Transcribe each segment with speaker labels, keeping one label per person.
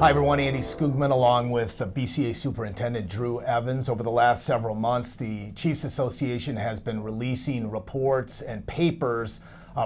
Speaker 1: Hi everyone, Andy Skugman along with BCA Superintendent Drew Evans. Over the last several months, the Chiefs Association has been releasing reports and papers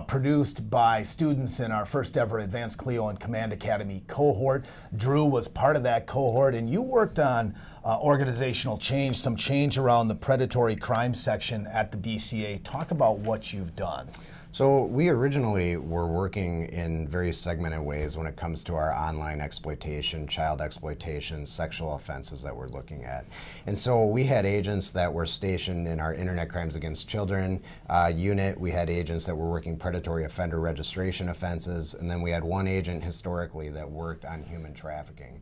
Speaker 1: produced by students in our first ever Advanced CLEO and Command Academy cohort. Drew was part of that cohort, and you worked on organizational change, some change around the predatory crime section at the BCA. Talk about what you've done.
Speaker 2: So we originally were working in very segmented ways when it comes to our online exploitation, child exploitation, sexual offenses that we're looking at. And so we had agents that were stationed in our Internet Crimes Against Children unit. We had agents that were working predatory offender registration offenses. And then we had one agent historically that worked on human trafficking.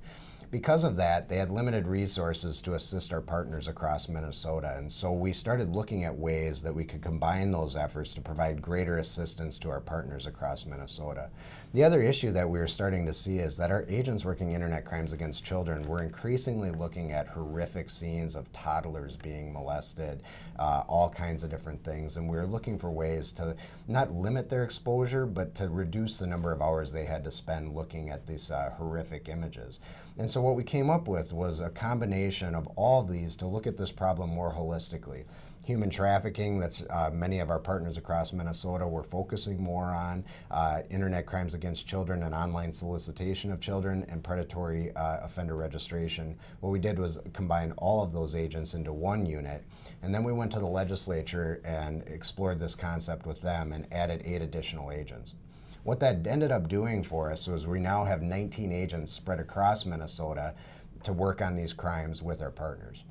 Speaker 2: Because of that, they had limited resources to assist our partners across Minnesota, and so we started looking at ways that we could combine those efforts to provide greater assistance to our partners across Minnesota. The other issue that we were starting to see is that our agents working Internet Crimes Against Children were increasingly looking at horrific scenes of toddlers being molested, all kinds of different things, and we were looking for ways to not limit their exposure, but to reduce the number of hours they had to spend looking at these horrific images. And so what we came up with was a combination of all of these to look at this problem more holistically. Human trafficking, that's many of our partners across Minnesota were focusing more on, Internet Crimes Against Children and online solicitation of children, and predatory offender registration. What we did was combine all of those agents into one unit, and then we went to the legislature and explored this concept with them and added 8 additional agents. What that ended up doing for us was we now have 19 agents spread across Minnesota to work on these crimes with our partners.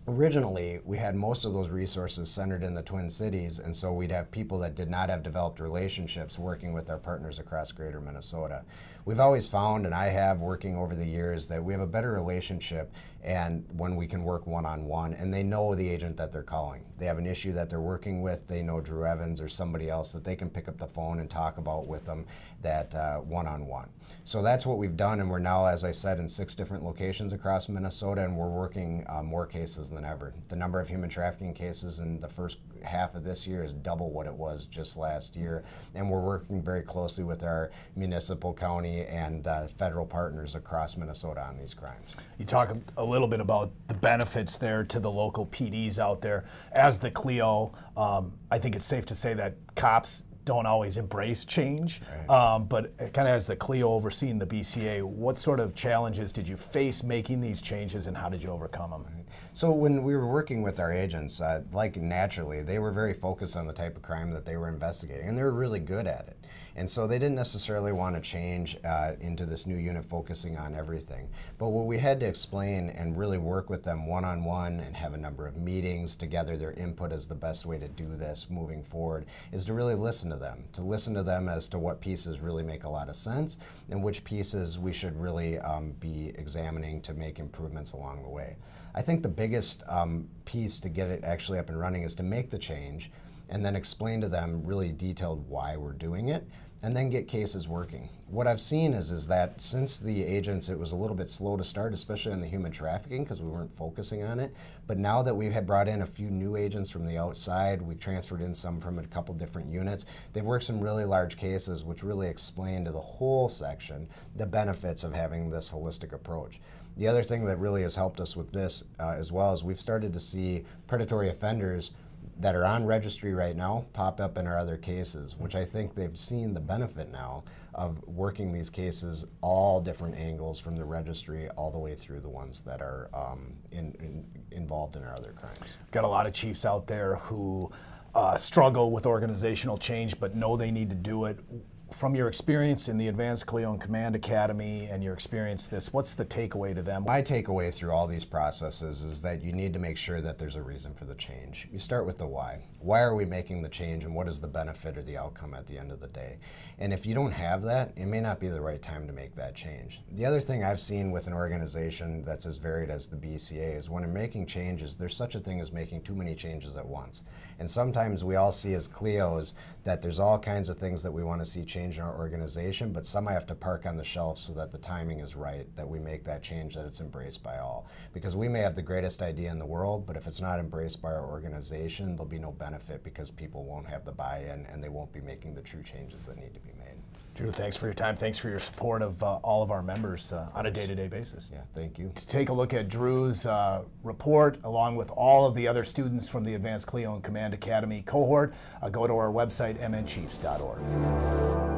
Speaker 2: Originally, we had most of those resources centered in the Twin Cities, and so we'd have people that did not have developed relationships working with our partners across greater Minnesota. We've always found, and I have working over the years, that we have a better relationship and when we can work one-on-one, and they know the agent that they're calling. They have an issue that they're working with, they know Drew Evans or somebody else that they can pick up the phone and talk about with them that one-on-one. So that's what we've done, and we're now, as I said, in 6 different locations across Minnesota, and we're working more cases than ever. The number of human trafficking cases in the first half of this year is double what it was just last year, and we're working very closely with our municipal, county, and federal partners across Minnesota on these crimes.
Speaker 1: You talk a little bit about the benefits there to the local PDs out there. As the CLEO, I think it's safe to say that cops don't always embrace change, right. But kind of as the CLEO overseeing the BCA, what sort of challenges did you face making these changes, and how did you overcome them?
Speaker 2: So when we were working with our agents, like naturally, they were very focused on the type of crime that they were investigating, and they were really good at it. And so they didn't necessarily want to change into this new unit focusing on everything. But what we had to explain and really work with them one-on-one and have a number of meetings to gather their input as the best way to do this moving forward is to really listen to them as to what pieces really make a lot of sense and which pieces we should really be examining to make improvements along the way. I think the biggest piece to get it actually up and running is to make the change and then explain to them really detailed why we're doing it, and then get cases working. What I've seen is that since the agents, it was a little bit slow to start, especially on the human trafficking because we weren't focusing on it, but now that we have brought in a few new agents from the outside, we transferred in some from a couple different units, they've worked some really large cases which really explain to the whole section the benefits of having this holistic approach. The other thing that really has helped us with this as well is we've started to see predatory offenders that are on registry right now pop up in our other cases, which I think they've seen the benefit now of working these cases all different angles from the registry all the way through the ones that are involved in our other crimes.
Speaker 1: Got a lot of chiefs out there who struggle with organizational change but know they need to do it. From your experience in the Advanced CLEO and Command Academy and your experience what's the takeaway to them?
Speaker 2: My takeaway through all these processes is that you need to make sure that there's a reason for the change. You start with the why. Why are we making the change, and what is the benefit or the outcome at the end of the day? And if you don't have that, it may not be the right time to make that change. The other thing I've seen with an organization that's as varied as the BCA is when I'm making changes, there's such a thing as making too many changes at once. And sometimes we all see as CLEOs that there's all kinds of things that we want to see change in our organization, but some I have to park on the shelf so that the timing is right, that we make that change, that it's embraced by all. Because we may have the greatest idea in the world, but if it's not embraced by our organization, there'll be no benefit because people won't have the buy-in and they won't be making the true changes that need to be made.
Speaker 1: Drew, thanks for your time. Thanks for your support of all of our members on a day-to-day basis.
Speaker 2: Yeah, thank you.
Speaker 1: To take a look at Drew's report, along with all of the other students from the Advanced Cleo and Command Academy cohort, go to our website, mnchiefs.org.